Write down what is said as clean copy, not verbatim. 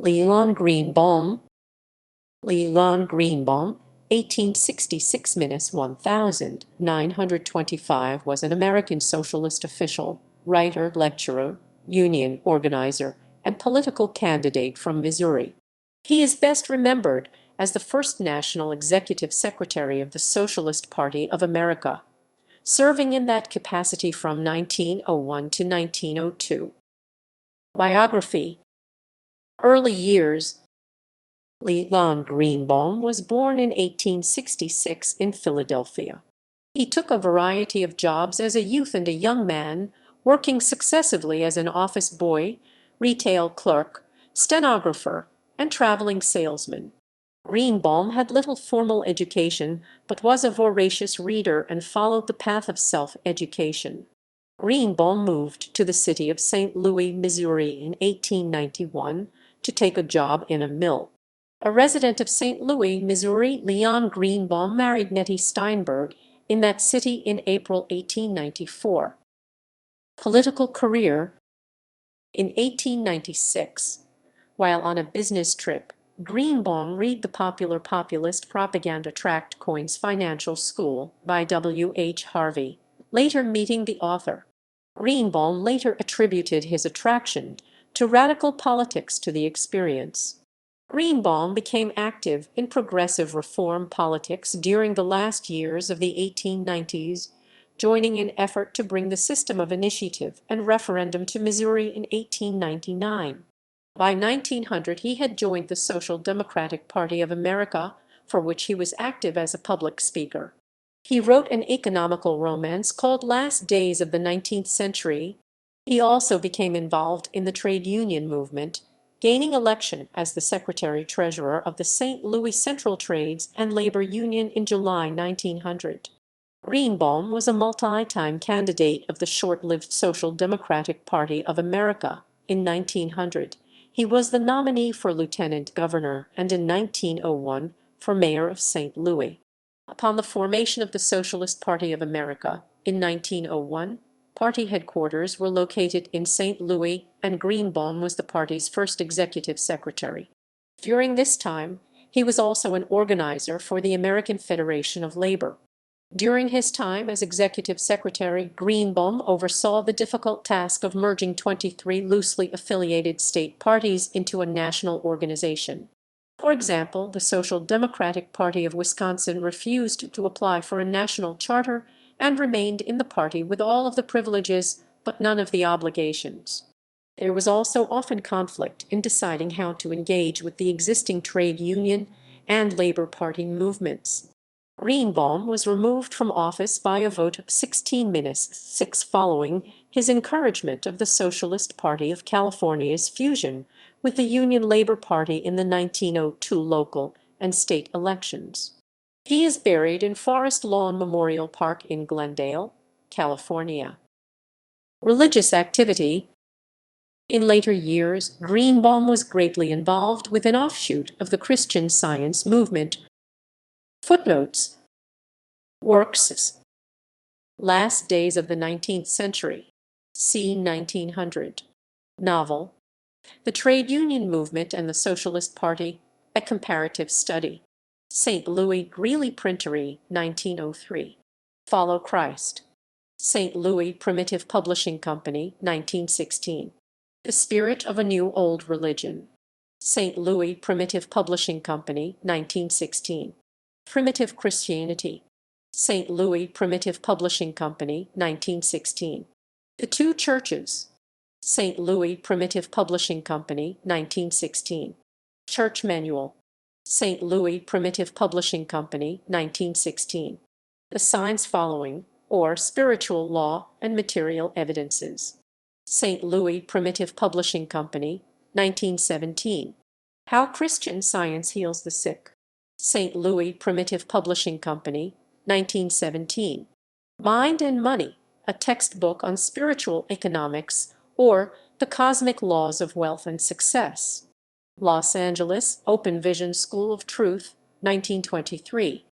Leland Greenbaum, 1866–1925, was an American socialist official, writer, lecturer, union organizer, and political candidate from Missouri. He is best remembered as the first national executive secretary of the Socialist Party of America, serving in that capacity from 1901 to 1902. Biography. Early years. Leland Greenbaum was born in 1866 in Philadelphia. He took a variety of jobs as a youth and a young man, working successively as an office boy, retail clerk, stenographer, and traveling salesman. Greenbaum had little formal education, but was a voracious reader and followed the path of self-education. Greenbaum moved to the city of St. Louis, Missouri in 1891 to take a job in a mill. A resident of St. Louis, Missouri, Leon Greenbaum married Nettie Steinberg in that city in April 1894. Political career. In 1896, while on a business trip, Greenbaum read the popular populist propaganda tract Coins Financial School by W. H. Harvey, later meeting the author. Greenbaum later attributed his attraction to radical politics to the experience. Greenbaum became active in progressive reform politics during the last years of the 1890s, joining an effort to bring the system of initiative and referendum to Missouri in 1899. By 1900, he had joined the Social Democratic Party of America, for which he was active as a public speaker. He wrote an economical romance called Last Days of the 19th Century. He also became involved in the trade union movement, gaining election as the secretary-treasurer of the St. Louis Central Trades and Labor Union in July 1900. Greenbaum was a multi-time candidate of the short-lived Social Democratic Party of America. In 1900, he was the nominee for lieutenant governor and in 1901 for mayor of St. Louis. Upon the formation of the Socialist Party of America in 1901, party headquarters were located in St. Louis, and Greenbaum was the party's first executive secretary. During this time, he was also an organizer for the American Federation of Labor. During his time as executive secretary, Greenbaum oversaw the difficult task of merging 23 loosely affiliated state parties into a national organization. For example, the Social Democratic Party of Wisconsin refused to apply for a national charter and remained in the party with all of the privileges but none of the obligations. There was also often conflict in deciding how to engage with the existing trade union and Labor Party movements. Greenbaum was removed from office by a vote of 16-6 following his encouragement of the Socialist Party of California's fusion with the Union Labor Party in the 1902 local and state elections. He is buried in Forest Lawn Memorial Park in Glendale, California. Religious activity. In later years, Greenbaum was greatly involved with an offshoot of the Christian Science movement. Footnotes. Works. Last Days of the 19th Century. C. 1900. Novel. The Trade Union Movement and the Socialist Party, a Comparative Study. St. Louis Greeley Printery, 1903. Follow Christ. St. Louis Primitive Publishing Company, 1916. The Spirit of a New Old Religion. St. Louis Primitive Publishing Company, 1916. Primitive Christianity. St. Louis Primitive Publishing Company, 1916. The Two Churches. St. Louis Primitive Publishing Company, 1916. Church Manual. St. Louis Primitive Publishing Company, 1916. The Signs Following, or Spiritual Law and Material Evidences. St. Louis Primitive Publishing Company, 1917. How Christian Science Heals the Sick. St. Louis Primitive Publishing Company, 1917. Mind and Money, a textbook on spiritual economics, or the cosmic laws of wealth and success. Los Angeles, Open Vision School of Truth, 1923.